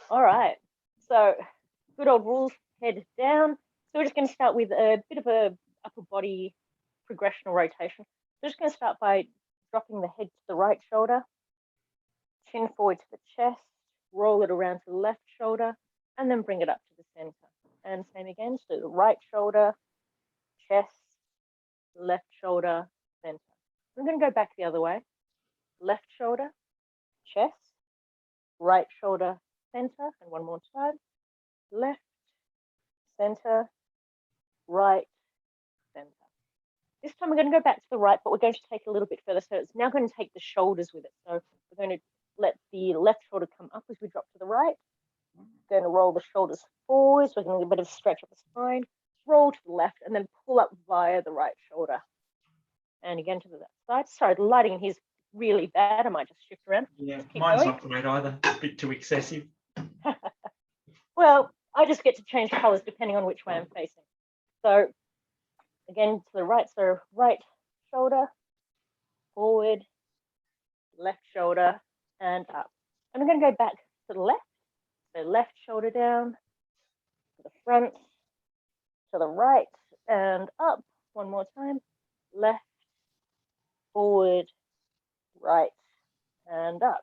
All right. So good old rules, head down. So we're just going to start with a bit of a upper body progressional rotation. We're just going to start by dropping the head to the right shoulder, chin forward to the chest, roll it around to the left shoulder, and then bring it up to the center. And same again, so the right shoulder, chest, left shoulder, center. I'm going to go back the other way. Left shoulder, chest, right shoulder, center, and one more time. Left, center, right, center. This time we're going to go back to the right, but we're going to take it a little bit further. So it's now going to take the shoulders with it. So we're going to let the left shoulder come up as we drop to the right. We're going to roll the shoulders forward. So we're going to get a bit of a stretch up the spine. Roll to the left and then pull up via the right shoulder. And again to the left side. Sorry, the lighting in here is really bad. I might just shift around. Yeah, just mine's going. Not great either. A bit too excessive. Well, I just get to change colors depending on which way I'm facing. So again to the right, so right shoulder, forward, left shoulder, and up. And I'm going to go back to the left. So left shoulder down, to the front, to the right, and up. One more time. Left, forward, right, and up.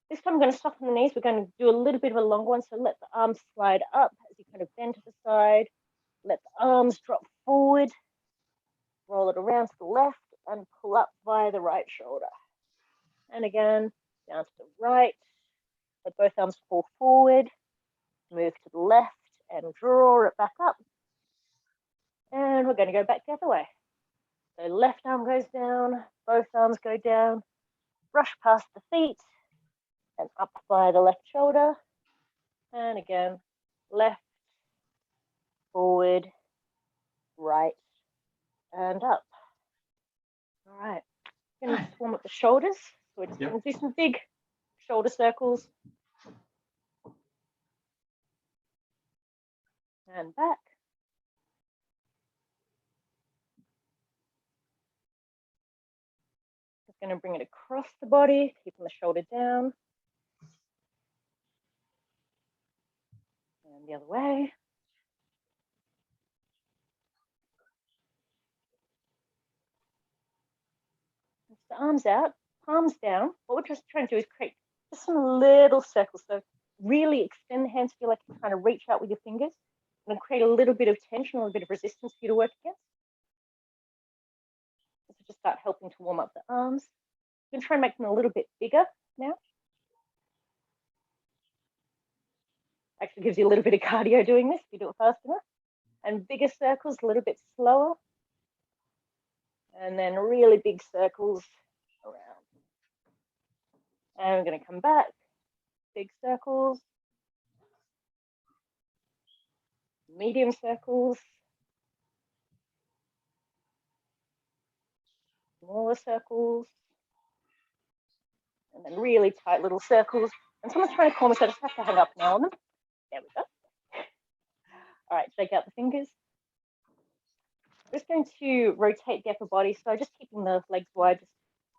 This time I'm going to soften the knees. We're going to do a little bit of a long one. So let the arms slide up as you kind of bend to the side. Let the arms drop forward. Roll it around to the left and pull up via the right shoulder. And again, down to the right. Let both arms fall forward. Move to the left and draw it back up. And we're going to go back the other way. So left arm goes down, both arms go down, brush past the feet and up by the left shoulder. And again, left, forward, right, and up. All right, I'm going to warm up the shoulders. So we're just going to do some big shoulder circles. And back. Just going to bring it across the body, keeping the shoulder down. And the other way. Lift the arms out, palms down. What we're just trying to do is create just some little circles. So really extend the hands, feel like you're trying to reach out with your fingers and create a little bit of tension or a bit of resistance for you to work against. So just start helping to warm up the arms. You can try and make them a little bit bigger now. Actually gives you a little bit of cardio doing this if you do it fast enough. And bigger circles, a little bit slower. And then really big circles around. And we're going to come back, big circles, medium circles, smaller circles, and then really tight little circles. And someone's trying to call me, so I just have to hang up now on them. There we go. All right, shake out the fingers. We're just going to rotate the upper body, so just keeping the legs wide, just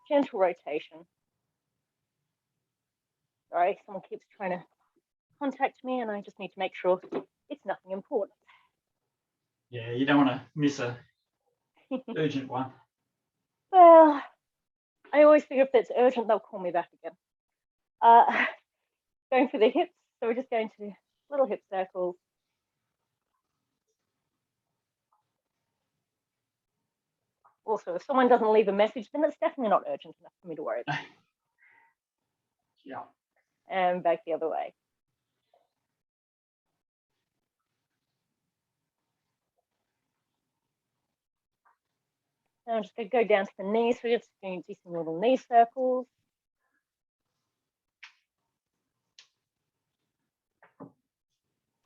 gentle rotation. Sorry, someone keeps trying to contact me, and I just need to make sure it's nothing important. Yeah, you don't want to miss a urgent one. Well, I always figure if it's urgent, they'll call me back again. Going for the hips, so we're just going to little hip circles. Also, if someone doesn't leave a message, then it's definitely not urgent enough for me to worry about. Yeah. And back the other way. Now I'm just going to go down to the knees. So we're just going to do some little knee circles.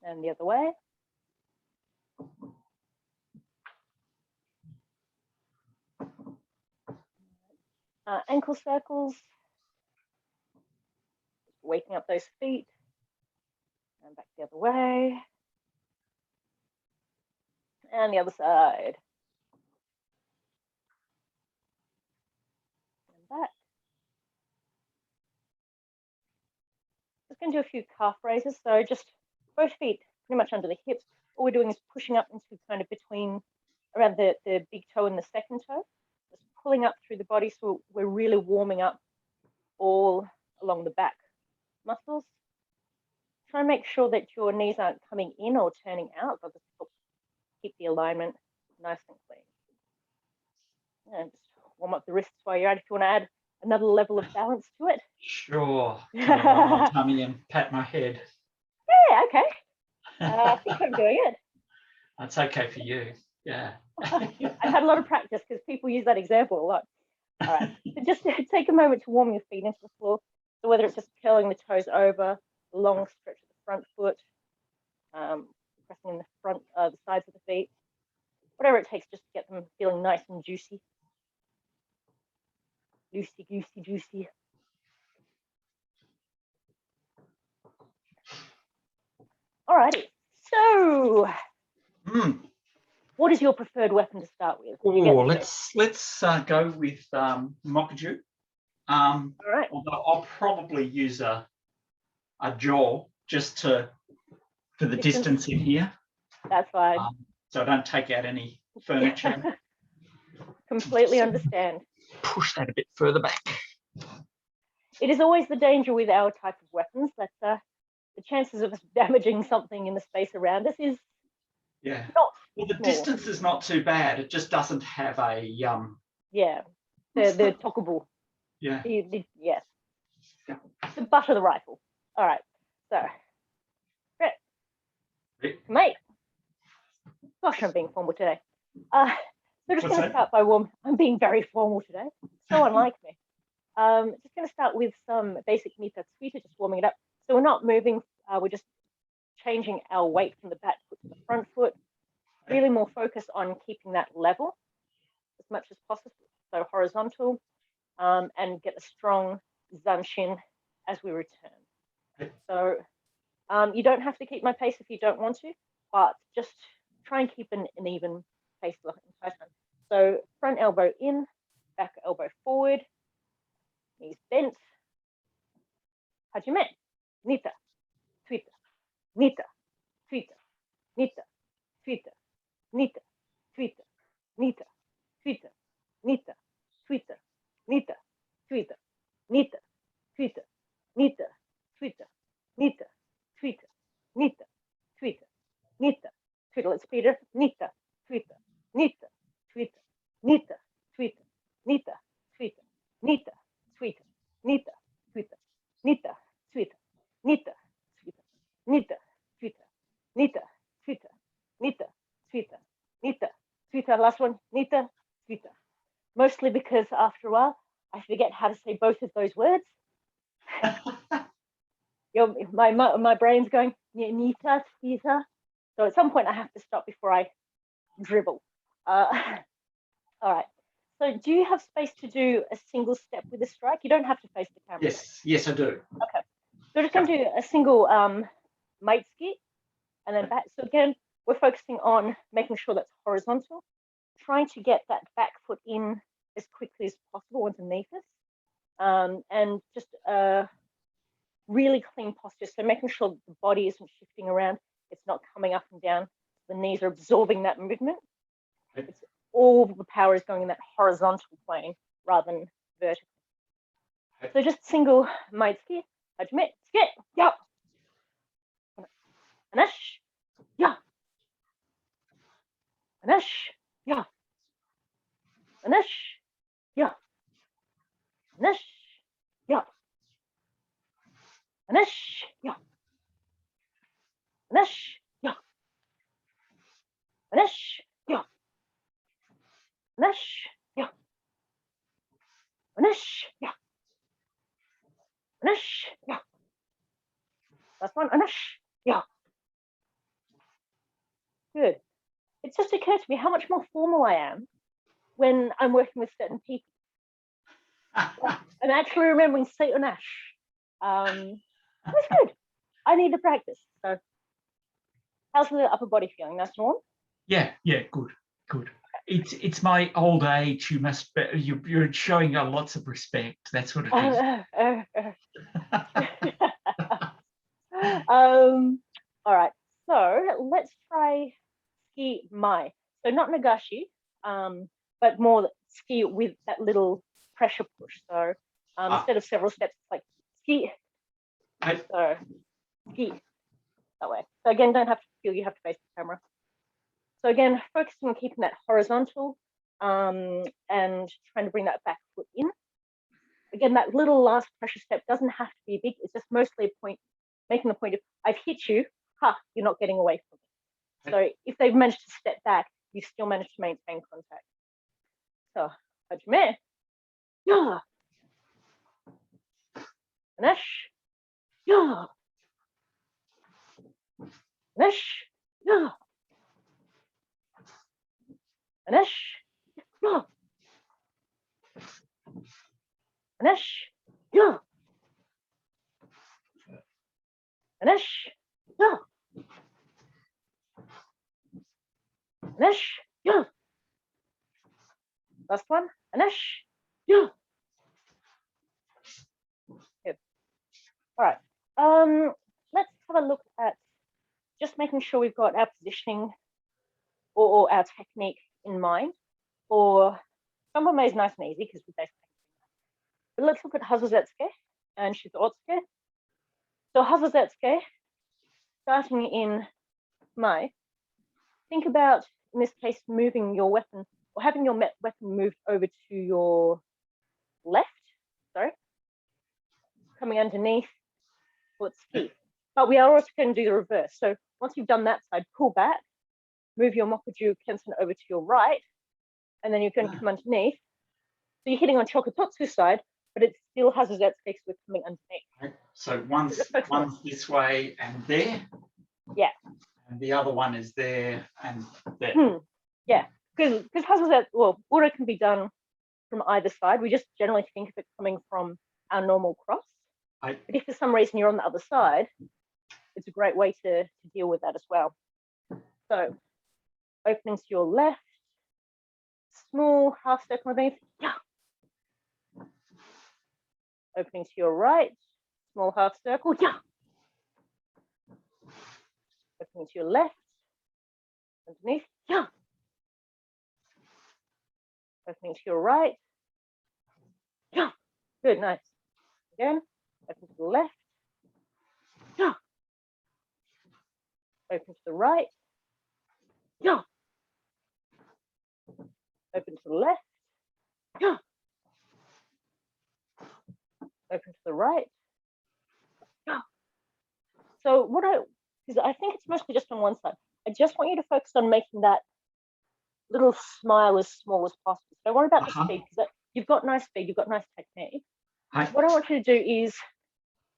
And the other way. Ankle circles. Waking up those feet. And back the other way. And the other side. And back. going to do a few calf raises. So just both feet pretty much under the hips. All we're doing is pushing up into kind of between around the big toe and the second toe. Just pulling up through the body, so we're really warming up all along the back muscles. Try and make sure that your knees aren't coming in or turning out. They'll just help keep the alignment nice and clean. And just warm up the wrists while you're at it if you want to add another level of balance to it. Sure. Can I rub my tummy and pat my head? Yeah, okay. I think I'm doing it. That's okay for you. Yeah. I've had a lot of practice because people use that example a lot. All right. So just take a moment to warm your feet into the floor. So whether it's just curling the toes over, long stretch of the front foot, pressing in the front, the sides of the feet, whatever it takes just to get them feeling nice and juicy. Loosey, goosey, juicy. Alrighty. So, what is your preferred weapon to start with? Oh, let's go with Mokaju. All right. Although I'll probably use a jaw just for the distance in here. That's fine. So I don't take out any furniture. Completely understand. Push that a bit further back. It is always the danger with our type of weapons that the chances of us damaging something in the space around us is not well, the small. distance is not too bad. It just doesn't have a yeah, the toggable. Yeah. Yes. The butt of the rifle. All right. So, mate. Gosh, I'm being formal today. So just going to start by I'm being very formal today. So unlike me. Just going to start with some basic Nita Tsuita, just warming it up. So we're not moving. We're just changing our weight from the back foot to the front foot. Really more focus on keeping that level as much as possible. So horizontal, and get a strong zanshin as we return. So you don't have to keep my pace if you don't want to, but just try and keep an even pace the entire time. So front elbow in, back elbow forward, knees bent. Hajime, Nita, Tsuita, Nita, Tsuita, Nita, Tsuita, Nita, Tsuita, Nita, Tsuita, Nita, Tsuita, Nita, Tsuita, Nita, Tsuita, Nita, Tsuita, Nita, Tsuita, Nita, Tsuita, Nita, Tsuita. Let's speed it. Nita, Tsuita, Nita, Tsuita, Nita, Tsuita, Nita, Tsuita, Nita, Tsuita, Nita, Tsuita, Nita, Tsuita, Nita, Tsuita, Nita, Tsuita, Nita, Tsuita, Nita, Tsuita, Nita, Tsuita. Last one, Nita, Tsuita. Mostly because after a while, I forget how to say both of those words. My brain's going, Nita, Tsuita. So at some point I have to stop before I dribble. All right. So do you have space to do a single step with a strike? You don't have to face the camera. Yes, I do. Okay. So we're just going to do a single maitsuki and then back. So again, we're focusing on making sure that's horizontal, trying to get that back foot in as quickly as possible underneath us, and just really clean posture. So making sure the body isn't shifting around, it's not coming up and down. The knees are absorbing that movement. It's all the power is going in that horizontal plane rather than vertical. So just single maitsuki, hajime, tsuke, ya. Anash, ya. Anash, ya. Anash, ya. Anash, ya. Anash, ya. Anash, ya. Anash, ya. Anash, ya. Anash, ya. Anash, ya. Last one, anash, ya. Good. It's just occurred to me how much more formal I am when I'm working with certain people. I'm actually remembering say anash. That's good. I need to practice. So how's the upper body feeling? Nice and warm? Yeah, good. It's my old age. You're showing lots of respect. That's what it is. All right, so let's try ski mai. So not nagashi, but more ski with that little pressure push. So instead of several steps, it's like ski. So ski that way. So again, don't have to feel you have to face the camera. So again, focusing on keeping that horizontal and trying to bring that back foot in. Again, that little last pressure step doesn't have to be big. It's just mostly a point, making the point of, I've hit you, you're not getting away from me. So if they've managed to step back, you still managed to maintain contact. So, hajime, ya, nesh, ya, nesh, ya, nesh, ya, nesh, ya, nesh, ya, nesh, ya. Last one, nesh, ya. Good. All right. Let's have a look at just making sure we've got our positioning or our technique in mind. Or Sambome is nice and easy because we basically. But let's look at Hazuzetsuke and Shizotsuke. So Hazuzetsuke, starting in Mai, think about, in this case, moving your weapon or having your weapon moved over to your left, sorry, coming underneath for ski. But we are also going to do the reverse. So once you've done that side, pull back, move your Mokuju Kensen over to your right, and then you're going to come underneath. So you're hitting on Chokutotsu side, but it still has a Zetsuke because we're coming underneath. So one's this way and there. Yeah. And the other one is there and there. Yeah, because Hazazet, well, Ura can be done from either side. We just generally think of it coming from our normal cross. But if for some reason you're on the other side, it's a great way to deal with that as well. So opening to your left, small half circle underneath, yeah. Opening to your right, small half circle, yeah. Opening to your left, underneath, yeah. Opening to your right, yeah. Good, nice. Again, open to the left, yeah. Open to the right, yeah. Open to the left, yeah. Open to the right, yeah. So because I think it's mostly just on one side. I just want you to focus on making that little smile as small as possible. So don't worry about the speed, because you've got nice speed, you've got nice technique. What I want you to do is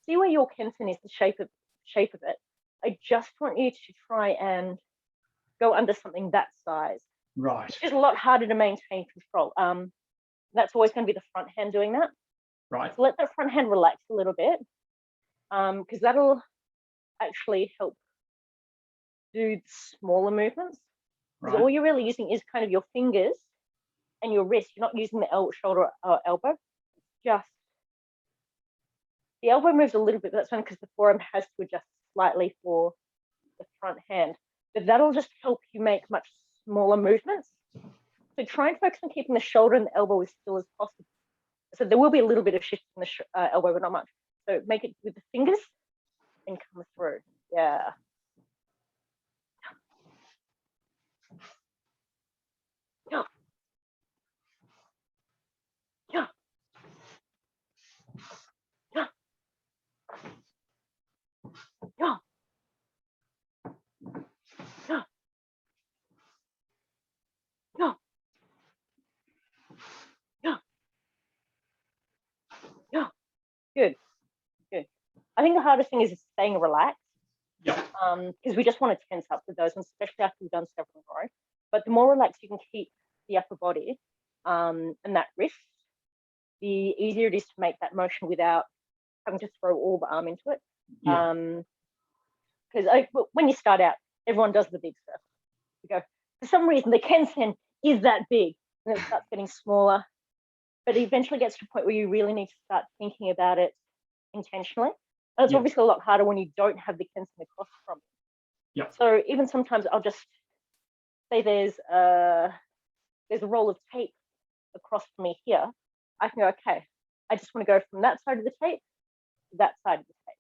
see where your Kensen is, the shape of it. I just want you to try and go under something that size. Right. It's just a lot harder to maintain control. That's always going to be the front hand doing that. Right. So let that front hand relax a little bit, because that'll actually help do smaller movements. Because all you're really using is kind of your fingers and your wrist. You're not using the shoulder or elbow. Just the elbow moves a little bit, but that's only because the forearm has to adjust slightly for the front hand. But that'll just help you make much smaller movements. So try and focus on keeping the shoulder and the elbow as still as possible. So there will be a little bit of shift in the elbow, but not much. So make it with the fingers and come through. Yeah. Yeah. Yeah. Yeah. Yeah. Yeah. Yeah. Yeah. Yeah. Good. Good. I think the hardest thing is staying relaxed. Yeah. Because we just want to tense up with those, and especially after we've done several in a row. But the more relaxed you can keep the upper body and that wrist, the easier it is to make that motion without having to throw all the arm into it. Because when you start out, everyone does the big stuff. You go, for some reason, the Kensen is that big, and it starts getting smaller. But it eventually gets to a point where you really need to start thinking about it intentionally. And it's Yeah. obviously a lot harder when you don't have the kensen across from you. Yeah. So even sometimes I'll just say there's a roll of tape across from me here. I can go, okay, I just want to go from that side of the tape to that side of the tape.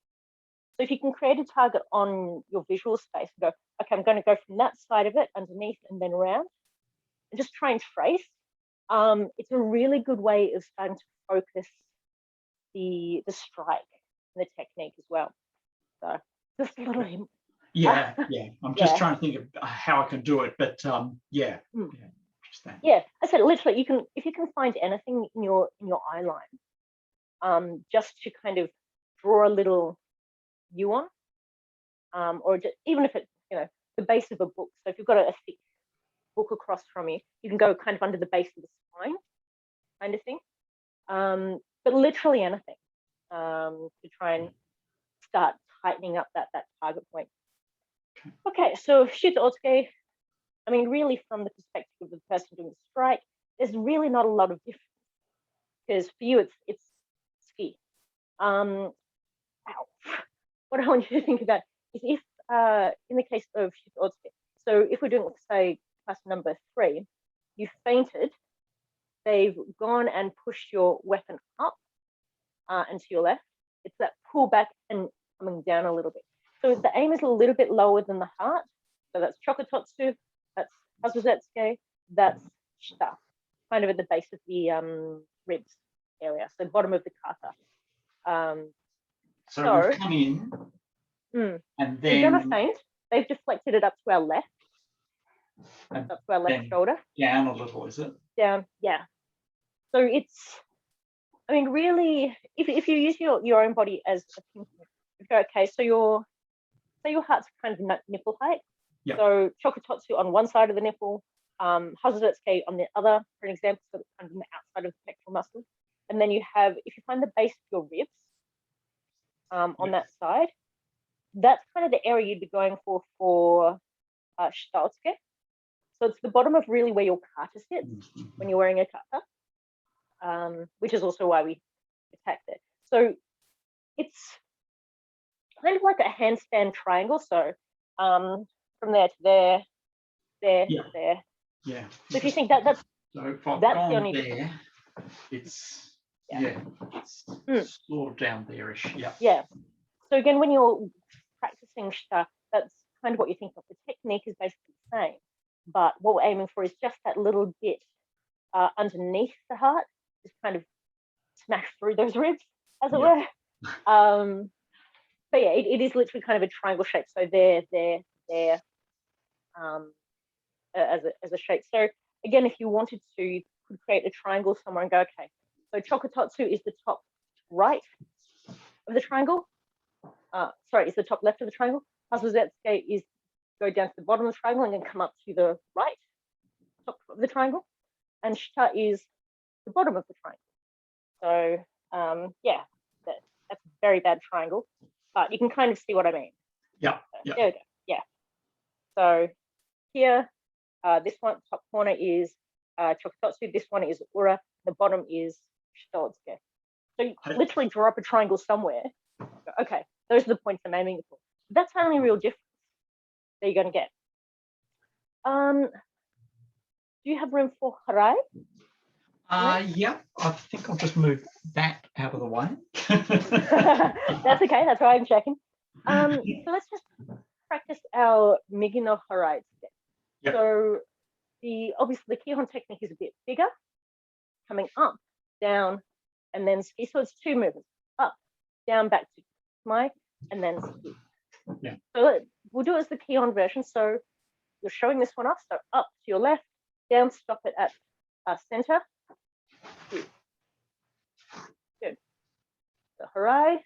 So if you can create a target on your visual space and go, okay, I'm going to go from that side of it underneath and then around, and just try and trace. It's a really good way of starting to focus the strike and the technique as well. So just a little hint. Yeah, yeah. I'm just Yeah. trying to think of how I can do it, but yeah. Yeah, I said literally, you can, if you can find anything in your eye line, just to kind of draw a little U on, or just, even if it's the base of a book. So if you've got a thick book across from you, you can go kind of under the base of the spine, kind of thing. But literally anything to try and start tightening up that target point. Okay, so Shita Otsuke, I mean, really from the perspective of the person doing the strike, there's really not a lot of difference, because for you it's ski. Ow. What I want you to think about is if in the case of Shita Otsuke, so if we're doing, say, class number 3, you fainted, they've gone and pushed your weapon up and to your left. It's that pull back and coming down a little bit. So the aim is a little bit lower than the heart. So that's Chokutotsu, that's Hazuzetsuke, that's Shita, kind of at the base of the ribs area, so bottom of the kata. So we've come in, and then we've done a feint. They've deflected it up to our left, up to our left shoulder. Down a little, is it? Down, yeah. So it's, I mean, really, if you use your own body as a pinpoint, okay, so your heart's kind of nipple height. Yep. So Chokutotsu on one side of the nipple, Hazuzetsuke on the other, for an example, so it's kind of on the outside of the pectoral muscle. And then you have, if you find the base of your ribs on that side, that's kind of the area you'd be going for Shita Otsuke. So it's the bottom of really where your kata sits when you're wearing a kata, which is also why we attacked it. So it's kind of like a handstand triangle. So from there to there, there, there. Yeah. So if you think that's so if I've that's gone the only there, it's it's sort of down there-ish. Yeah. Yeah. So again, when you're practicing Shita, that's kind of what you think of. The technique is basically the same, but what we're aiming for is just that little bit underneath the heart, just kind of smash through those ribs, as it were. But yeah, it is literally kind of a triangle shape. So there, as a shape. So again, if you wanted to, you could create a triangle somewhere and go, okay, so Chokutotsu is the top right of the triangle. Sorry, is the top left of the triangle. Hazuzetsuke is go down to the bottom of the triangle and then come up to the right top of the triangle. And Shita is the bottom of the triangle. So yeah, that's a very bad triangle, but you can kind of see what I mean. Yeah. So, there we go. Yeah. So here, this one top corner is Chokutotsu. This one is Ura. The bottom is Shita Otsuke. So you literally draw up a triangle somewhere. Okay, those are the points I'm aiming for. That's the only real difference that you're going to get. Do you have room for Harai? Yeah, I think I'll just move that out of the way. That's okay, that's why I'm checking. So let's just practice our Migi Harai today. Yep. So obviously the Kihon technique is a bit bigger, coming up, down, and then ski. So it's 2 movements, up, down, back to my, and then ski. Yeah. So we'll do it as the Kihon version. So you're showing this one off. So up to your left, down, stop it at center. Ski. Good. So Harai,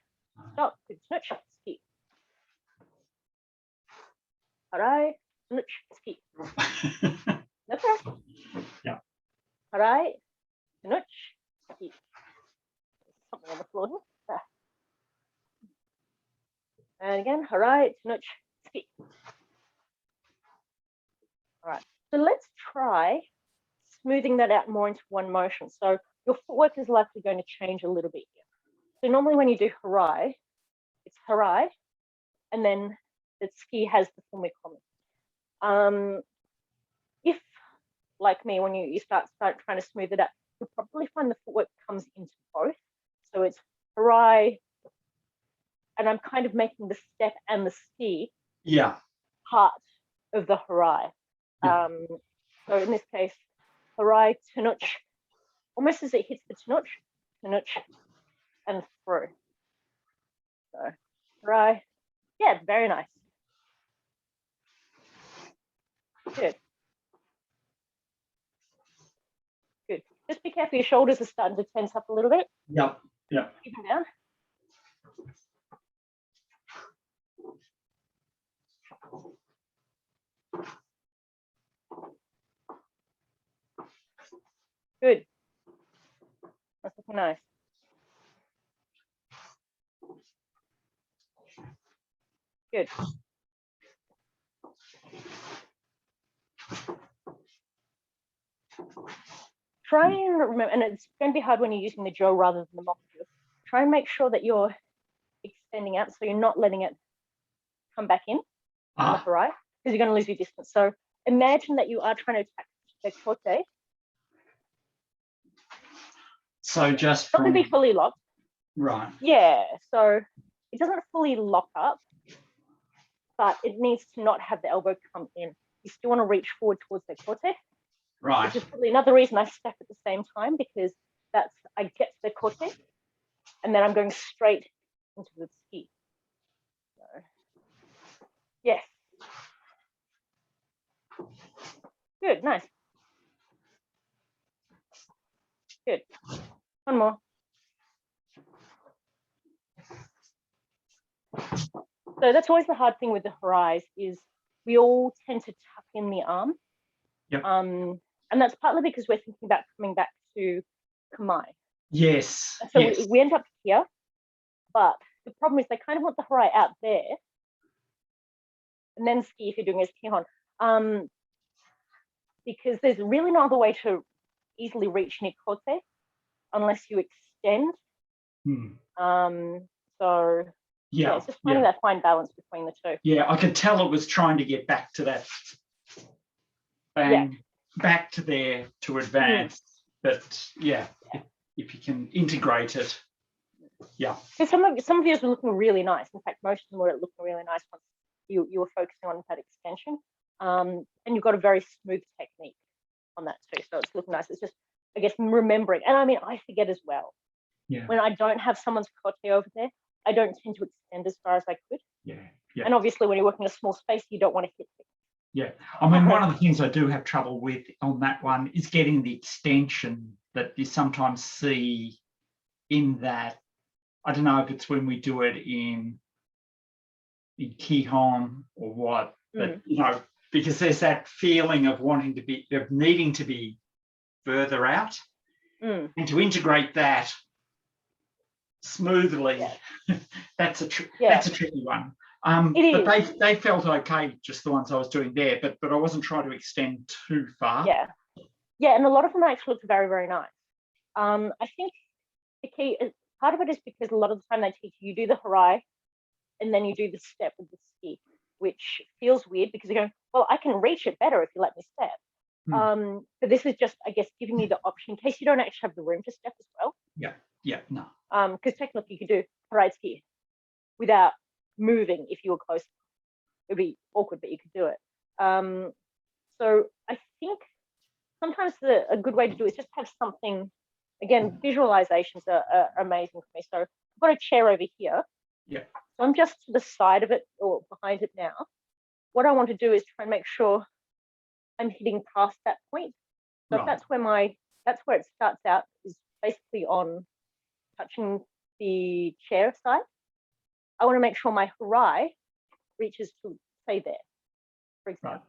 stop, good snitch, ski. Harai, snitch, ski. Okay. Yeah. Harai, snitch, ski. Something on the floor here. And again, Harai, snitch, ski. All right. So let's try smoothing that out more into one motion. So your footwork is likely going to change a little bit here. So normally when you do Harai, it's Harai, and then the ski has the Fumikomi. If, like me, when you start trying to smooth it out, you'll probably find the footwork comes into both. So it's Harai, and I'm kind of making the step and the ski part of the Harai. So in this case, Harai, Tanuch, almost as it hits the Tanuch, and through. So Harai, yeah, very nice. Good. Good. Just be careful, your shoulders are starting to tense up a little bit. Yep. Keep them down. Good. That's looking nice. Good. Try and remember, and it's going to be hard when you're using the jo rather than the mokuju. Try and make sure that you're extending out, so you're not letting it come back in on the Harai, because you're going to lose your distance. So imagine that you are trying to attack the kote. So just not going to be fully locked. Right. Yeah. So it doesn't fully lock up, but it needs to not have the elbow come in. You still want to reach forward towards the kote. Right. Which is probably another reason I step at the same time, because that's, I get to the kote and then I'm going straight into the ski. So, yes. Good, nice. Good. One more. So that's always the hard thing with the Harais, is we all tend to tuck in the arm. Yep. And that's partly because we're thinking about coming back to Kamae. Yes. So yes. we end up here, but the problem is they kind of want the Harai out there, and then ski if you're doing as Kihon. Because there's really no other way to easily reach Nikote unless you extend. So yeah, it's just finding that fine balance between the two. Yeah, I could tell it was trying to get back to that bang, back to there to advance. But yeah, if you can integrate it, Because some of yours were looking really nice. In fact, most of them were looking really nice once you were focusing on that extension. And you've got a very smooth technique on that too, so it's looking nice. It's just, I guess, remembering. And I mean, I forget as well. Yeah. When I don't have someone's kote over there, I don't tend to extend as far as I could. Yeah. Yeah. And obviously, when you're working in a small space, you don't want to hit things. Yeah. I mean, one of the things I do have trouble with on that one is getting the extension that you sometimes see in that. I don't know if it's when we do it in Kihon or what, but you know, because there's that feeling of needing to be further out, and to integrate that smoothly. That's a tricky one. But they felt okay, just the ones I was doing there, but I wasn't trying to extend too far. Yeah, and a lot of them actually look very, very nice. I think the key is, part of it is because a lot of the time they teach you do the Harai and then you do the step with the ski, which feels weird because you're going, well, I can reach it better if you let me step. But this is just, I guess, giving you the option in case you don't actually have the room to step as well. No. Because technically you could do Harai ski without moving if you were close. It would be awkward, but you could do it. So I think sometimes a good way to do it is just have something. Again, visualizations are amazing for me. So I've got a chair over here. So I'm just to the side of it or behind it now. What I want to do is try and make sure I'm hitting past that point. So if that's where it starts out, is basically on touching the chair side. I want to make sure my Harai reaches to, say, there, for example.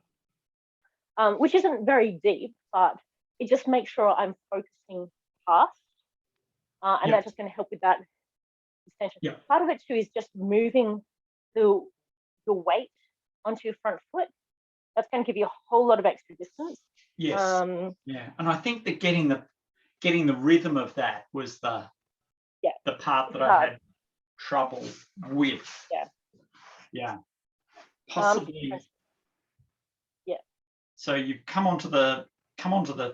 Which isn't very deep, but it just makes sure I'm focusing past. And that's just going to help with that extension. Part of it too is just moving the weight onto your front foot. That's going to give you a whole lot of extra distance. Yes. And I think that getting the rhythm of that was the part that I had trouble with. Yeah. Possibly. Yeah. So you come onto the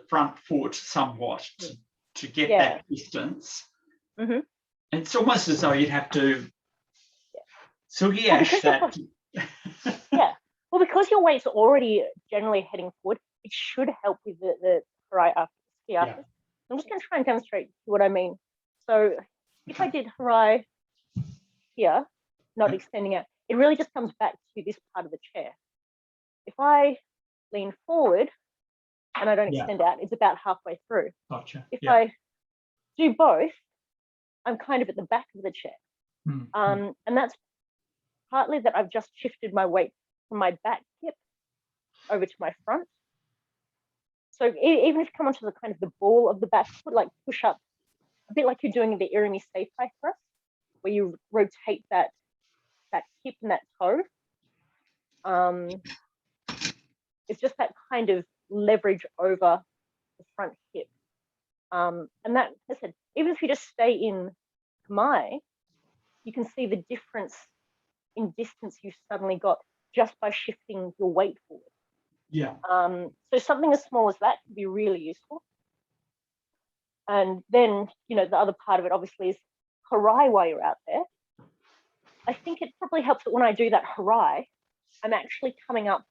front foot somewhat to get that distance. Mm-hmm. And it's almost as though you'd have to sugi-ash that. Well, because your weight's already generally heading forward, it should help with the Harai after the ski after. I'm just going to try and demonstrate what I mean. So if I did Harai here, not extending out, it really just comes back to this part of the chair. If I lean forward and I don't extend out, it's about halfway through. Gotcha. If I do both, I'm kind of at the back of the chair. And that's partly that I've just shifted my weight from my back hip over to my front. So even if you come onto the kind of the ball of the back foot, like push up, a bit like you're doing the irimi seipai thrust, where you rotate that hip and that toe. It's just that kind of leverage over the front hip. And that, as I said, even if you just stay in kamae, you can see the difference in distance you suddenly got just by shifting your weight forward. Yeah. So something as small as that can be really useful. And then, you know, the other part of it obviously is Harai while you're out there. I think it probably helps that when I do that Harai, I'm actually coming up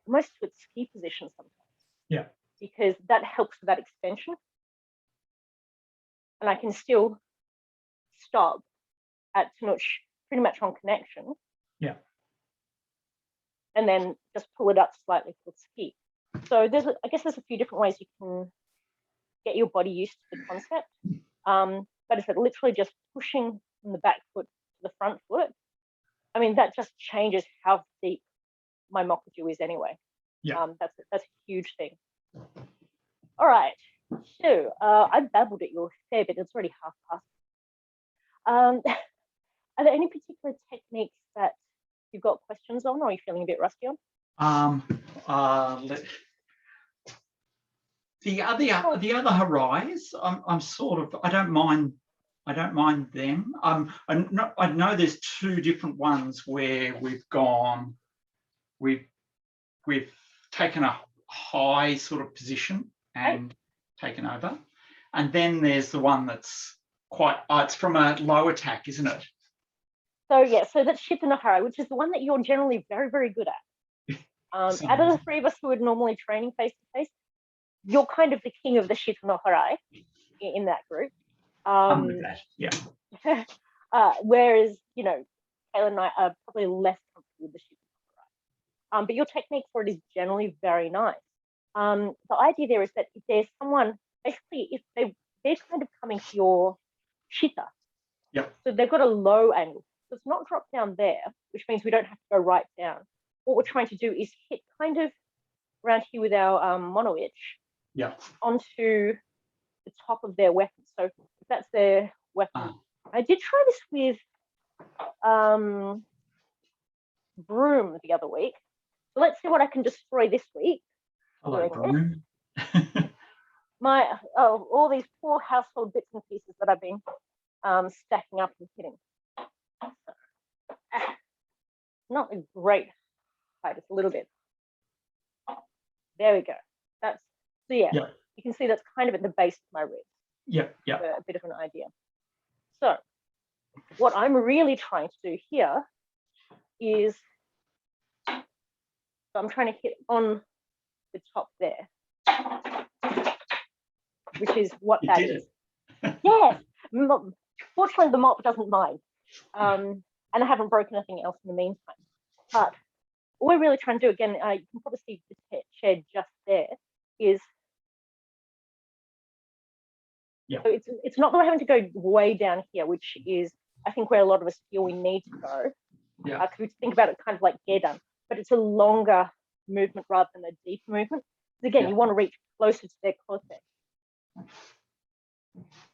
almost to its ski position sometimes. Yeah. Because that helps with that extension. And I can still stop at Tanuch pretty much on connection. Yeah. And then just pull it up slightly for ski. So I guess there's a few different ways you can get your body used to the concept. But if it literally just pushing from the back foot to the front foot, I mean, that just changes how deep my mokuju is anyway. Yeah. That's a huge thing. All right. So I babbled at you a fair bit. It's already half past. Are there any particular techniques that you've got questions on, or are you feeling a bit rusty on? The other Harais, I'm sort of, I don't mind them. I know there's two different ones where we've taken a high sort of position and taken over, and then there's the one that's quite it's from a low attack, isn't it? So yeah, so that's Shita no Harai, which is the one that you're generally very, very good at. Out of the three of us who are normally training face to face, you're kind of the king of the Shita no Harai in that group. I'm with that, yeah. Whereas, you know, Kayla and I are probably less comfortable with the Shita no Harai. But your technique for it is generally very nice. The idea there is that if there's someone, basically, if they're kind of coming to your Shita, so they've got a low angle. So it's not drop down there, which means we don't have to go right down. What we're trying to do is hit kind of around here with our mono itch onto the top of their weapon. So if that's their weapon. I did try this with broom the other week. So let's see what I can destroy this week. Hello, broom. All these poor household bits and pieces that I've been stacking up and hitting. Not a great fight, it's a little bit. There we go. That's so yeah. You can see that's kind of at the base of my ribs. Yeah. A bit of an idea. So what I'm really trying to do here is, so I'm trying to hit on the top there, which is what that is. Yes. Fortunately, the mop doesn't mind. And I haven't broken anything else in the meantime. But what we're really trying to do, again, you can probably see this chair just there, is so it's not that we're having to go way down here, which is, I think, where a lot of us feel we need to go. Because we think about it kind of like gedan, but it's a longer movement rather than a deep movement. Because again, you want to reach closer to their kote.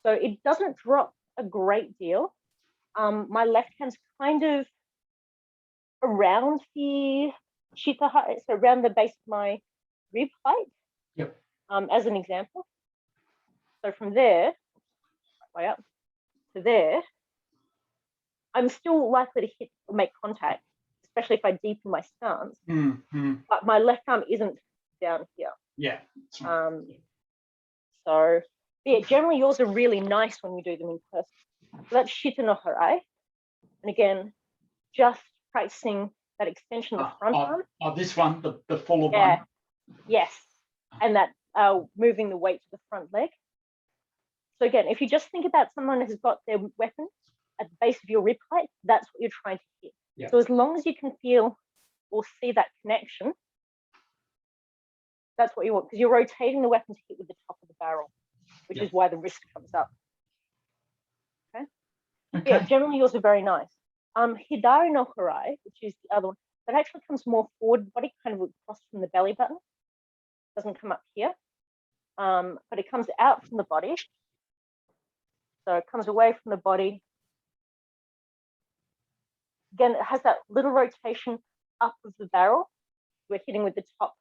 So it doesn't drop a great deal. My left hand's kind of around the Shita height, so around the base of my rib height. As an example. So from there, way up to there, I'm still likely to hit or make contact, especially if I deepen my stance. But my left arm isn't down here. Yeah. So yeah, generally yours are really nice when you do them in person. So that's Shita no Harai. And again, just practicing that extension of the front arm. Oh, this one, the fuller Yeah. one. Yes. And that moving the weight to the front leg. So again, if you just think about someone who's got their weapon at the base of your rib height, that's what you're trying to hit. Yeah. So as long as you can feel or see that connection, that's what you want, because you're rotating the weapon to hit with the top of the barrel, which is why the wrist comes up. Okay. Yeah, generally yours are very nice. Hidari no Harai, which is the other one, that actually comes more forward body, kind of across from the belly button. Doesn't come up here, but it comes out from the body. So it comes away from the body. Again, it has that little rotation up of the barrel. We're hitting with the top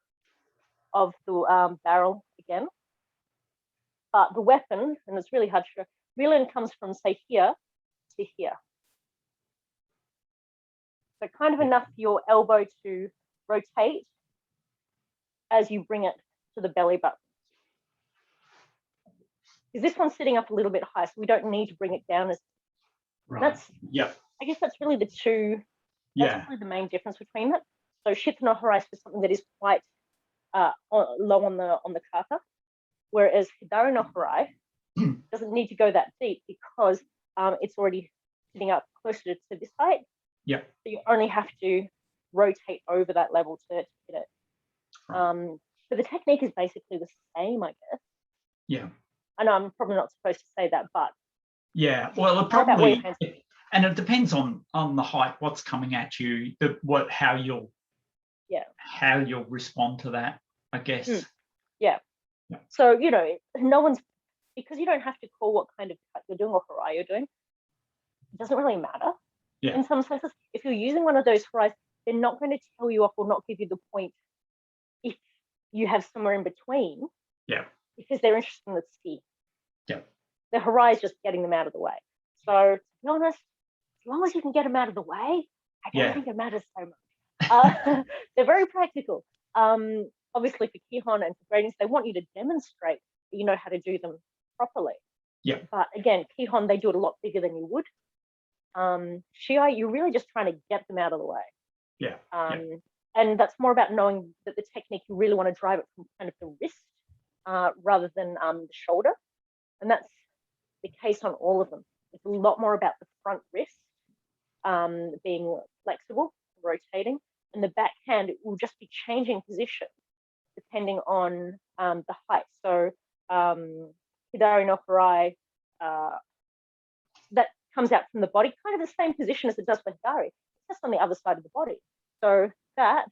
of the barrel again. But the weapon, and it's really hard to show, really comes from, say, here to here. So kind of enough for your elbow to rotate as you bring it to the belly button. Because this one's sitting up a little bit high, so we don't need to bring it down as that's I guess that's really the two, that's really the main difference between it. So Shita no Harai is something that is quite low on the kata, whereas Hidari no Harai doesn't need to go that deep because it's already sitting up closer to this height. So you only have to rotate over that level to hit it. But the technique is basically the same, I guess. Yeah. I know I'm probably not supposed to say that, but well, it probably, and it depends on the height, what's coming at you, how you'll respond to that, I guess. So no one's, because you don't have to call what kind of cut you're doing or harai you're doing, it doesn't really matter. In some senses, if you're using one of those harais, they're not going to tell you off or not give you the point if you have somewhere in between. Because they're interested in the ski. The harai is just getting them out of the way. So to be honest, as long as you can get them out of the way, I don't think it matters so much. They're very practical. Obviously for Kihon and for gradings, they want you to demonstrate that you know how to do them properly. But again, Kihon, they do it a lot bigger than you would. Shiai, you're really just trying to get them out of the way. And that's more about knowing that the technique, you really want to drive it from kind of the wrist rather than the shoulder. And that's the case on all of them. It's a lot more about the front wrist being flexible, rotating, and the backhand, it will just be changing position depending on the height. So Hidari no Harai, that comes out from the body, kind of the same position as it does for Hidari, it's just on the other side of the body. So that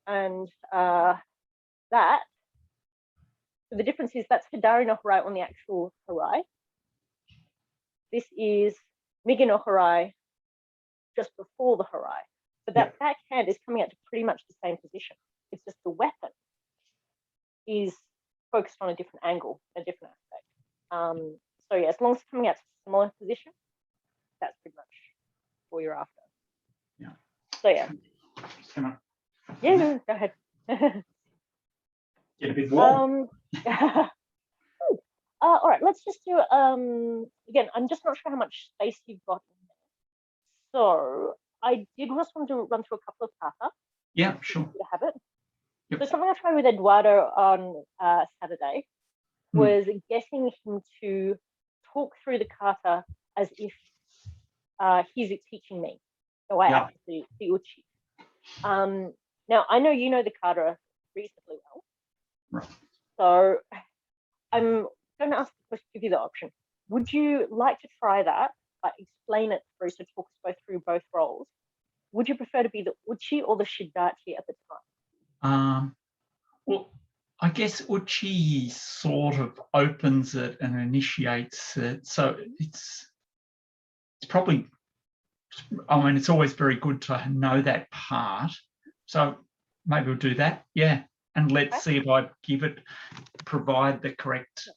and that, so the difference is that's Hidari no Harai on the actual Harai. This is Migi no Harai just before the Harai. But that backhand is coming out to pretty much the same position. It's just the weapon is focused on a different angle, a different aspect. So yeah, as long as it's coming out to a similar position, that's pretty much what you're after. So yeah. Go ahead. Get a bit warm. All right, let's just do again, I'm just not sure how much space you've got in there. So I did just want to run through a couple of kata. Yeah, sure. To have it. So something I tried with Eduardo on Saturday was getting him to talk through the kata as if he's teaching me. So I act the uchi. Now I know you know the kata reasonably well. Right. So I'm going to ask the question, give you the option. Would you like to try that? Explain it through, so talk us both through both roles. Would you prefer to be the uchi or the shidachi at the time? Well, I guess uchi sort of opens it and initiates it. So it's probably, I mean, it's always very good to know that part. So maybe we'll do that. And let's see if I provide the correct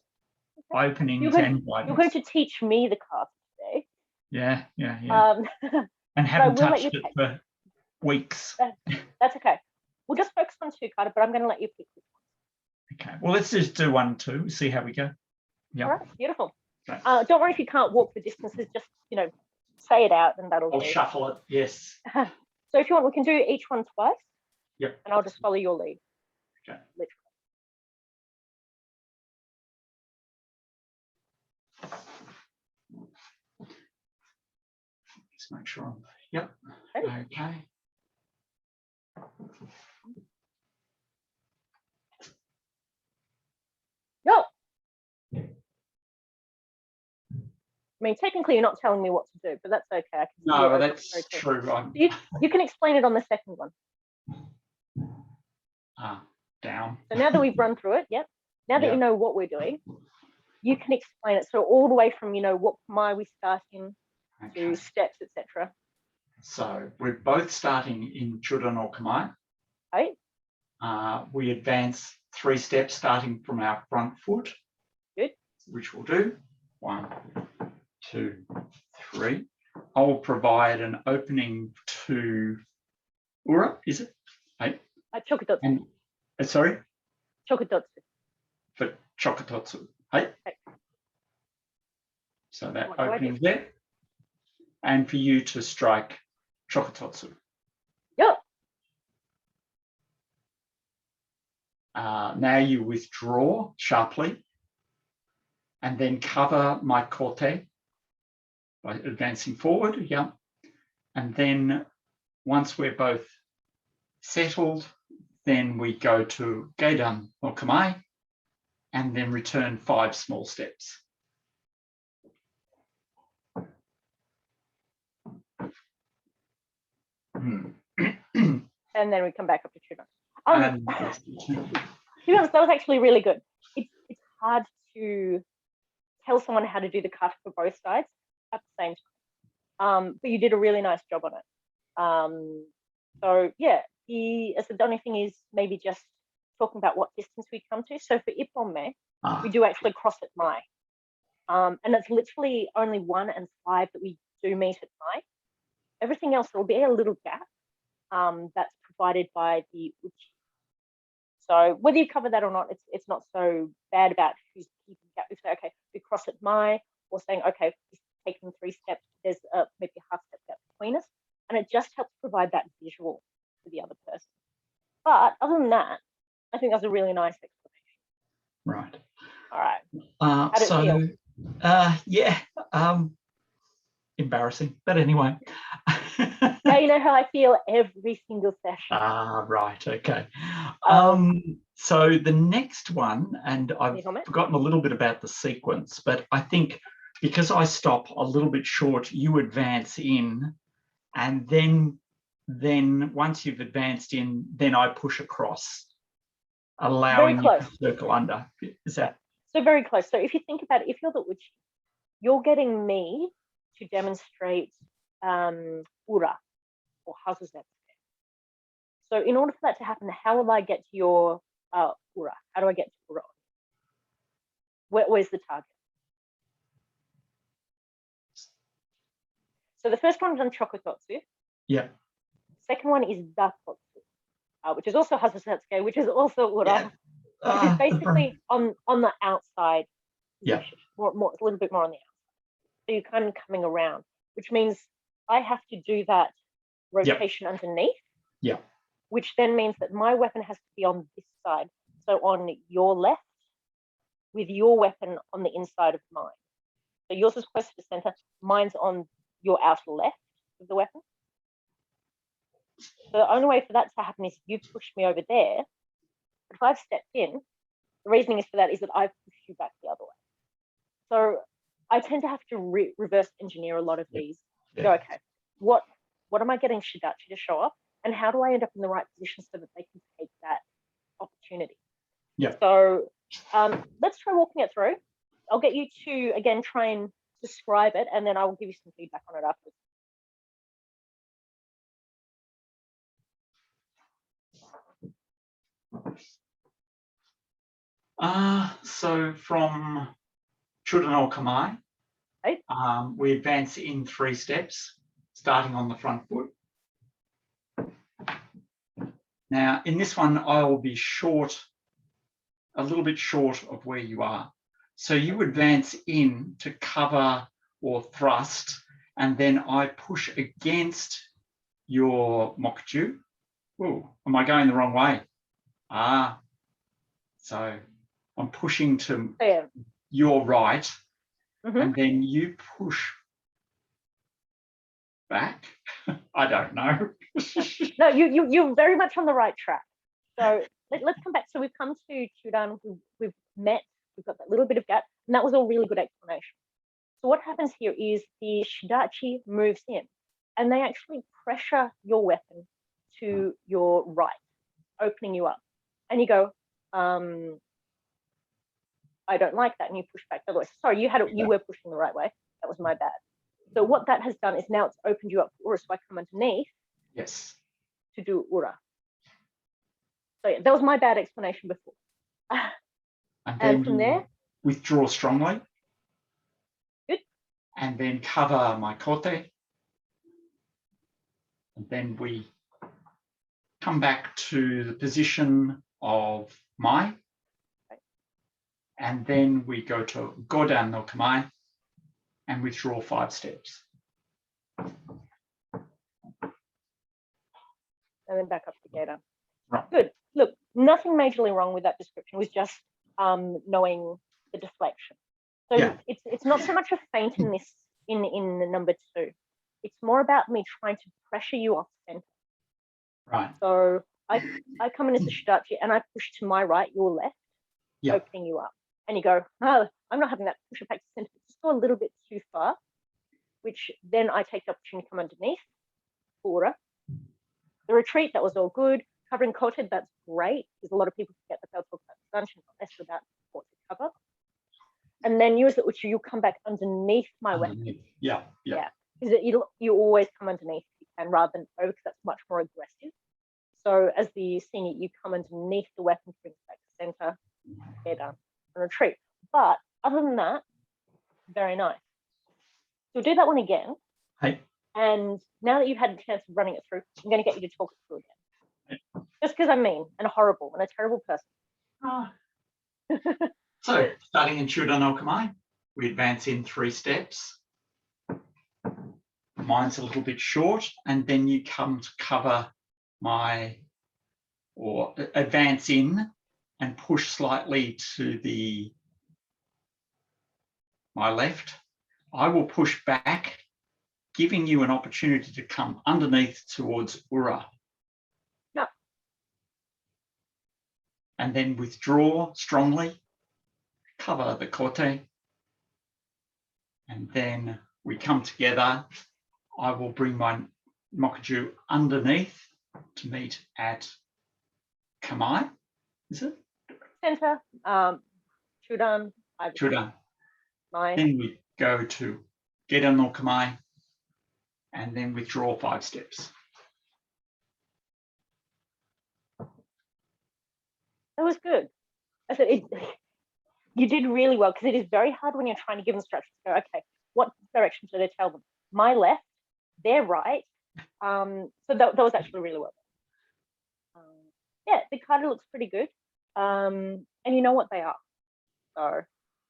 openings and guidance. You're going to teach me the kata today. Yeah. And but I haven't will let touched you it for weeks. That's okay. We'll just focus on 2 kata, but I'm going to let you pick which one. Okay. Well, let's just do 1 and 2. See how we go. Yeah. All right. Beautiful. Okay. Don't worry if you can't walk the distances. Just say it out, and that'll I'll do. shuffle it. Yes. So if you want, we can do each one twice. Yep. And I'll just follow your lead. Okay. Literally. Just make sure I'm. Yep. Okay. No. I mean, technically, you're not telling me what to do, but that's okay. I can No, that's true. You can explain it on the second one. Down. So now that we've run through it, yep. Now that Yep. you know what we're doing, you can explain it. So all the way from what kamae we start in to steps, etc. So we're both starting in Chura no Kamae. Right? We advance 3 steps starting from our front foot. Good. Which we'll do. 1, 2, 3. I will provide an opening to ura, is it? Hey. Chokutotsu. And sorry? Chokutotsu. For Chokutotsu. Hey. Okay. So that opening there. And for you to strike Chokutotsu. Yep. Now you withdraw sharply and then cover my kote by advancing forward. Yeah. And then once we're both settled, then we go to Geidan no Kamae and then return 5 small steps. And then we come back up to Chura. And To be honest, that was actually really good. It's hard to tell someone how to do the kata for both sides at the same time. But you did a really nice job on it. So yeah, the only thing is maybe just talking about what distance we come to. So for ippon we do actually cross at mai. And it's literally only 1 and 5 that we do meet at mai. Everything else, there will be a little gap that's provided by the uchi. So whether you cover that or not, it's not so bad about who's keeping gap. We say, okay, we cross at mai, or saying, okay, we're taking 3 steps, there's maybe a half step gap between us. And it just helps provide that visual for the other person. But other than that, I think that's a really nice explanation. Right. All right. How did it feel? Yeah, embarrassing, but anyway. Now you know how I feel every single session. Right, okay. So the next one, and I've forgotten a little bit about the sequence, but I think because I stop a little bit short, you advance in, and then once you've advanced in, then I push across, allowing you to circle under. Is that? So very close. So if you think about it, if you're the uchi, you're getting me to demonstrate ura or hazuzetsu. So in order for that to happen, how will I get to your ura? How do I get to ura? Where's the target? So the first one is on Chokutotsu. Yeah. Second one is Dattotsu, which is also hazuzetsu, which is also ura. Yeah. Which is basically on the outside. Yeah. More, a little bit more on the outside. So you're kind of coming around, which means I have to do that rotation underneath. Yeah. Which then means that my weapon has to be on this side. So on your left, with your weapon on the inside of mine. So yours is close to the center, mine's on your outer left of the weapon. So the only way for that to happen is you've pushed me over there. But if I've stepped in, the reasoning is for that is that I've pushed you back the other way. So I tend to have to reverse engineer a lot of these. Yeah. Go, okay, what am I getting Shidachi to show up? And how do I end up in the right position so that they can take that opportunity? Yeah. So let's try walking it through. I'll get you to, again, try and describe it, and then I will give you some feedback on it afterwards. So from Chura no Kamae, Right. We advance in 3 steps, starting on the front foot. Now, in this one, I will be short, a little bit short of where you are. So you advance in to cover or thrust, and then I push against your mokuju. Oh, am I going the wrong way? So I'm pushing to your right, and then you push back. I don't know. No, you're very much on the right track. So let's come back. So we've come to Chudan, we've met, we've got that little bit of gap, and that was a really good explanation. So what happens here is the shidachi moves in, and they actually pressure your weapon to your right, opening you up. And you go, I don't like that, and you push back the other way. Sorry, you were pushing the right way. That was my bad. So what that has done is now it's opened you up for ura. So I come underneath. Yes. To do ura. So yeah, that was my bad explanation before. And from there, withdraw strongly. Good. And then cover my kote. And then we come back to the position of mai. And then we go to Godan no Kamae and withdraw 5 steps. And then back up to Geta. Right. Good. Look, nothing majorly wrong with that description. It was just knowing the deflection. So yeah. It's not so much a feint in this in the number 2. It's more about me trying to pressure you off center. Right. So I come in as a shidachi and I push to my right, your left, opening you up. And you go, oh, I'm not having that, push it back to center. Just go a little bit too far, which then I take the opportunity to come underneath. Ura. The retreat, that was all good. Covering kote, that's great, because a lot of people forget that they'll talk about the sunshine, not less about what to cover. And then you as the uchi, you come back underneath my weapon. Yeah. Because you always come underneath if you can, rather than over, because that's much more aggressive. So as the senior, you come underneath the weapon, bring it back to center, get done, and retreat. But other than that, very nice. So we'll do that one again. Hey. And now that you've had a chance of running it through, I'm going to get you to talk it through again. Just because I'm mean and horrible and a terrible person. So, starting in Chudan no Kamae, we advance in 3 steps. Mine's a little bit short, and then you come to cover or advance in and push slightly to my left. I will push back, giving you an opportunity to come underneath towards ura. No. And then withdraw strongly, cover the kote, and then we come together. I will bring my mokuju underneath to meet at Kamae, is it? Center, Chudan. Chudan. Then we go to Geta no Kamae, and then withdraw 5 steps. That was good. I said you did really well, because it is very hard when you're trying to give instructions. Go, okay, what direction should I tell them? My left, their right. So that was actually really well. Yeah, the kata looks pretty good. And you know what they are. So,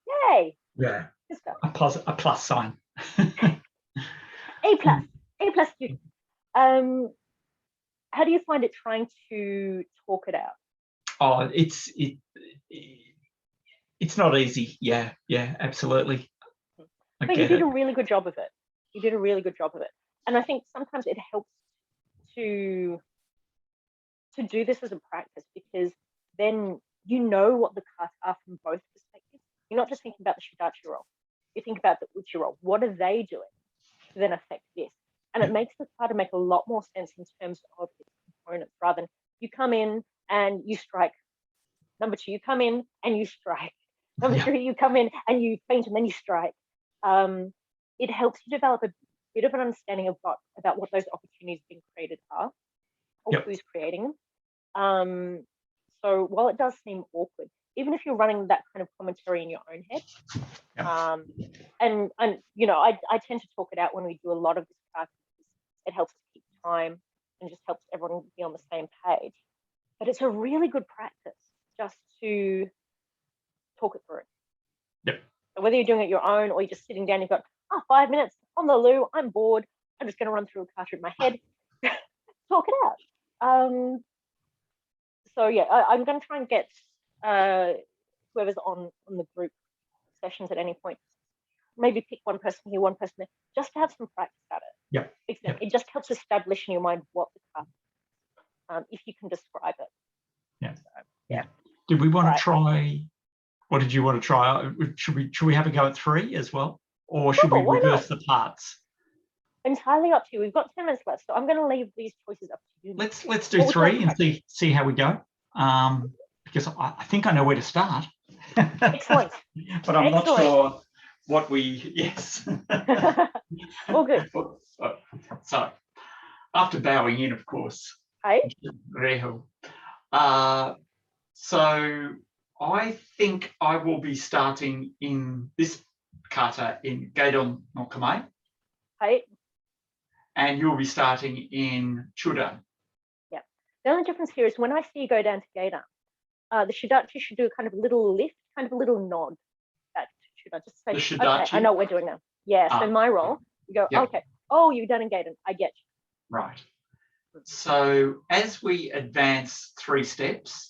yay. Yeah, a plus sign. A plus student. How do you find it trying to talk it out? Oh, it's not easy. Yeah, absolutely. But you did a really good job of it. You did a really good job of it. And I think sometimes it helps to do this as a practice, because then you know what the kata are from both perspectives. You're not just thinking about the shidachi roll. You think about the uchi roll. What are they doing to then affect this? And it makes the kata make a lot more sense in terms of its components, rather than you come in and you strike. Number 2, you come in and you strike. Number 3, you come in and you feint and then you strike. It helps you develop a bit of an understanding about what those opportunities being created are, or who's creating them. So while it does seem awkward, even if you're running that kind of commentary in your own head. Yeah. And you know, I tend to talk it out when we do a lot of this practice. It helps us keep time and just helps everyone be on the same page. But it's a really good practice just to talk it through. Yep. So whether you're doing it your own or you're just sitting down, you've got 5 minutes on the loo, I'm bored, I'm just going to run through a kata in my head, talk it out. So yeah, I'm going to try and get whoever's on the group sessions at any point, maybe pick one person here, one person there, just to have some practice at it. Yep. It just helps establish in your mind what the kata, if you can describe it. Yeah. So, yeah. Did we want to try? What did you want to try? Should we have a go at 3 as well, or should we reverse the parts? Entirely up to you. We've got 10 minutes left, so I'm going to leave these choices up to you. Let's do 3 and see how we go. Because I think I know where to start. Excellent. But I'm not sure what we. Yes. All good. So, after bowing in, of course. Hey. Reho. So I think I will be starting in this kata in Geidon no Kamae. Hey. And you'll be starting in Chudan. Yeah. The only difference here is when I see you go down to Geidon, the Shidachi should do a kind of little lift, kind of a little nod back to Chudan. Just say, okay, I know what we're doing now. Yeah, so my role, you go, okay, oh, you're done in Geidon, I get you. Right. So as we advance 3 steps,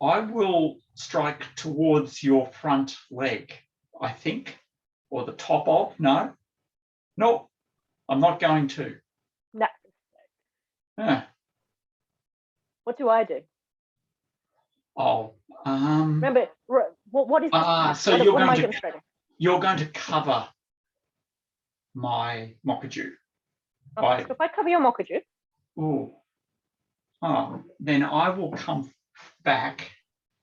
I will strike towards your front leg, I think, or the top of. No, I'm not going to. No. Yeah. What do I do? Oh, remember, what is this? So you're going to cover my mokuju. Okay, so if I cover your mokuju, then I will come back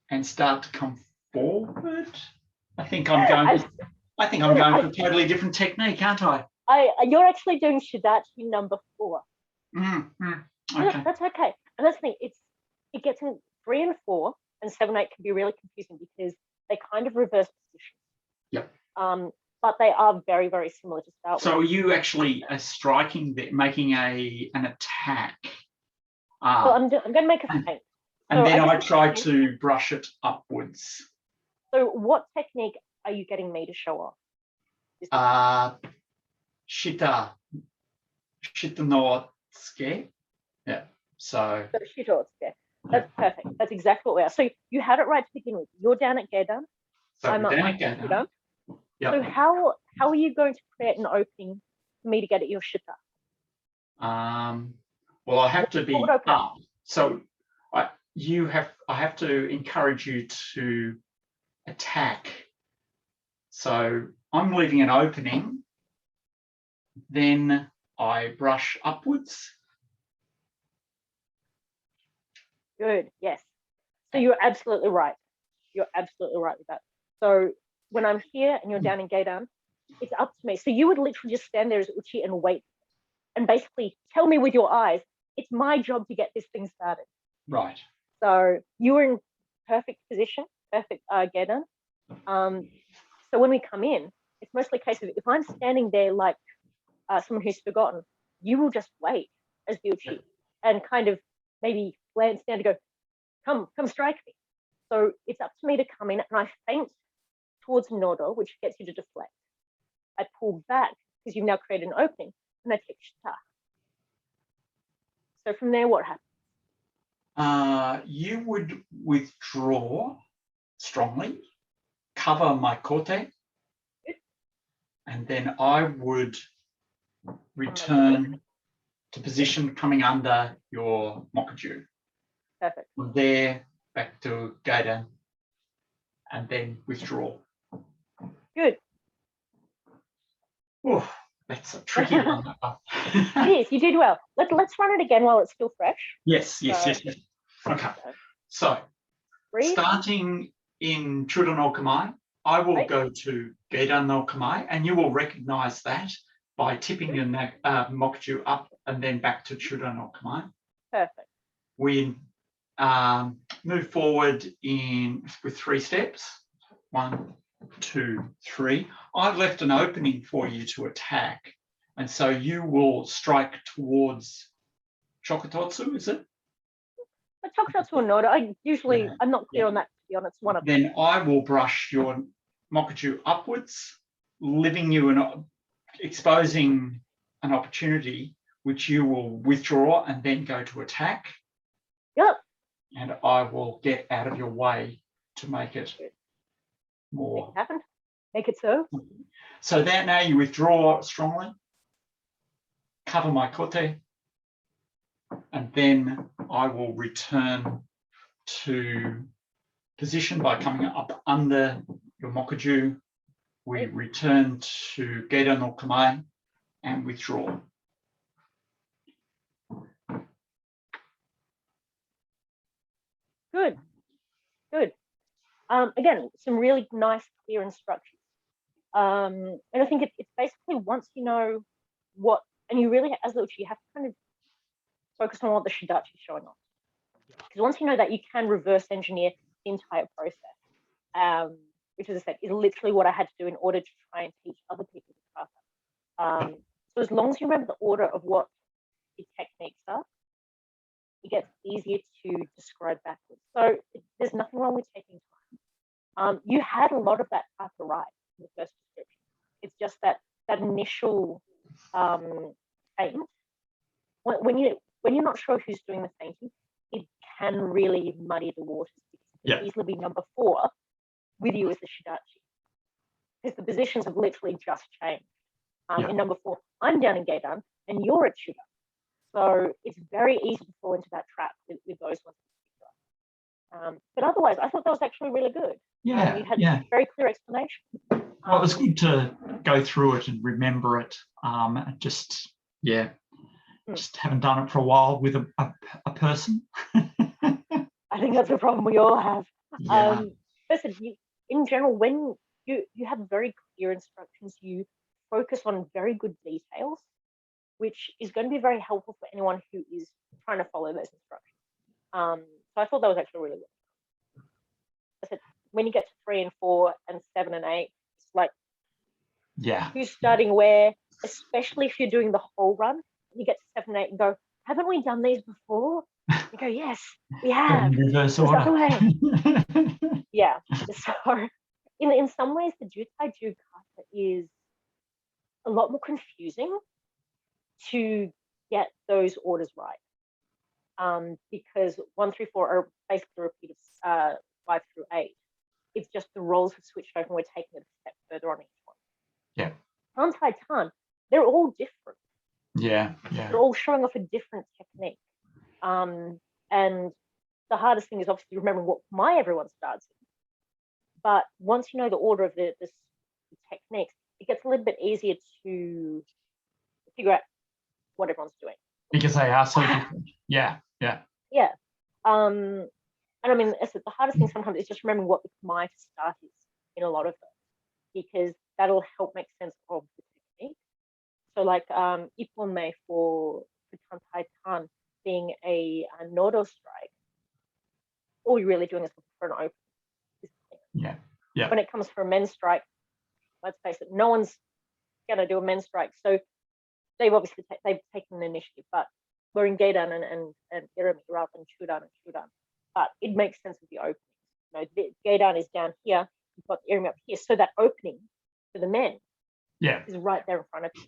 and start to come forward. I think I'm going for a totally different technique, aren't I? You're actually doing Shidachi number 4. Okay. That's okay. And that's the thing, it gets in 3 and 4, and 7, 8 can be really confusing because they kind of reverse positions. Yep. But they are very, very similar to start with. So are you actually striking, making an attack? Well, I'm going to make a feint. And then I try to brush it upwards. So what technique are you getting me to show off? Shita no tsuke. Yeah. So Shita no tsuke. That's perfect. That's exactly what we are. So you had it right to begin with. You're down at Geidon. I'm down at Geidon. Yep. So how are you going to create an opening for me to get at your Shita? Well, I have to be up. So I have to encourage you to attack. So I'm leaving an opening. Then I brush upwards. Good. Yes. So you're absolutely right. You're absolutely right with that. So when I'm here and you're down in Geidon, it's up to me. So you would literally just stand there as Uchi and wait and basically tell me with your eyes, it's my job to get this thing started. Right. So you were in perfect position, perfect Geidon. So when we come in, it's mostly a case of if I'm standing there like someone who's forgotten, you will just wait as the Uchi and kind of maybe glance down to go, come strike me. So it's up to me to come in and I feint towards Nodo, which gets you to deflect. I pull back because you've now created an opening and I take Shita. So from there, what happens? You would withdraw strongly, cover my kote, and then I would return to position coming under your mokuju. Perfect. From there, back to Geidon, and then withdraw. Good. Oh, that's a tricky one. It is. You did well. Let's run it again while it's still fresh. Yes. Okay. So, starting in Chudan no Kamae, I will go to Geidon no Kamae, and you will recognize that by tipping your mokuju up and then back to Chudan no Kamae. Perfect. we move forward with 3 steps. 1, 2, 3. I've left an opening for you to attack, and so you will strike towards Chokutotsu, is it? But Chokutotsu or Noda, I'm not clear on that, to be honest. One of them. Then I will brush your Mokuju upwards, leaving you exposing an opportunity which you will withdraw and then go to attack. Yep. And I will get out of your way to make it more. Make it happen. Make it so. So that now you withdraw strongly, cover my kote, and then I will return to position by coming up under your Mokuju. We return to Geida no Kamae and withdraw. Good. Again, some really nice, clear instructions. And I think it's basically once you know what, and you really, as the uchi, you have to kind of focus on what the shidachi is showing off. Because once you know that, you can reverse engineer the entire process, which, as I said, is literally what I had to do in order to try and teach other people the kata. So as long as you remember the order of what the techniques are, it gets easier to describe backwards. So there's nothing wrong with taking time. You had a lot of that kata right in the first description. It's just that initial feint. When you're not sure who's doing the feinting, it can really muddy the waters, because it can easily be number 4 with you as the shidachi, because the positions have literally just changed. In number 4, I'm down in Geidan and you're at Shuda. So it's very easy to fall into that trap with those ones in particular. But otherwise, I thought that was actually really good. You had a very clear explanation. Well, it was good to go through it and remember it. Just haven't done it for a while with a person. I think that's a problem we all have. Listen, in general, when you have very clear instructions, you focus on very good details, which is going to be very helpful for anyone who is trying to follow those instructions. So I thought that was actually really good. I said, when you get to 3 and 4 and 7 and 8, it's like, who's starting where, especially if you're doing the whole run. You get to 7 and 8 and go, haven't we done these before? You go, yes, we have. Reverse order. So in some ways, the Jutai-ju kata is a lot more confusing to get those orders right, because 1 through 4 are basically a repeat of 5 through 8. It's just the roles have switched over and we're taking it a step further on each one. Tan, they're all different. They're all showing off a different technique. And the hardest thing is obviously remembering what everyone starts in. But once you know the order of the techniques, it gets a little bit easier to figure out what everyone's doing. Because they are so different. And I mean, the hardest thing sometimes is just remembering what the kamae to start is in a lot of them, because that'll help make sense of the technique. So like Ippon for Tantai Tan being a Nodo strike, all you're really doing is looking for an open. When it comes for a men's strike, let's face it, no one's going to do a men's strike. So they've obviously they've taken the initiative, but we're in Geidan and Irami rather than Chudan and Chudan. But it makes sense with the openings. You know, the Geidan is down here, you've got the Irami up here. So that opening for the men is right there in front of you.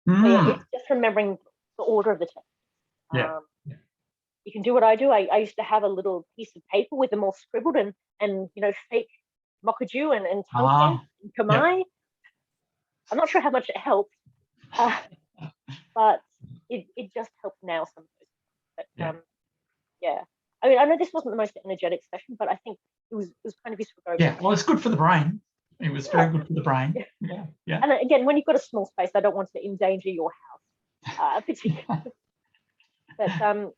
It's just remembering the order of the text. You can do what I do. I used to have a little piece of paper with them all scribbled and fake Mokuju and Tanken and Kamae. I'm not sure how much it helped, but it just helped nail some of those. But I mean, I know this wasn't the most energetic session, but I think it was kind of useful. Well, it's good for the brain. It was very good for the brain. And again, when you've got a small space, I don't want to endanger your house, particularly. But so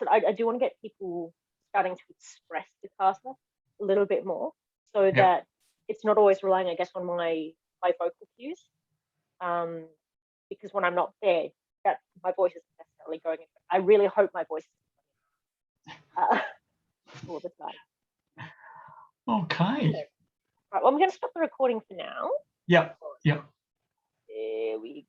I do want to get people starting to express the kata a little bit more, so that it's not always relying, I guess, on my vocal cues. Because when I'm not there, that my voice is the best necessarily going into it. I really hope my voice all the time. Okay. Right, well, I'm going to stop the recording for now. Yep. Yep. There we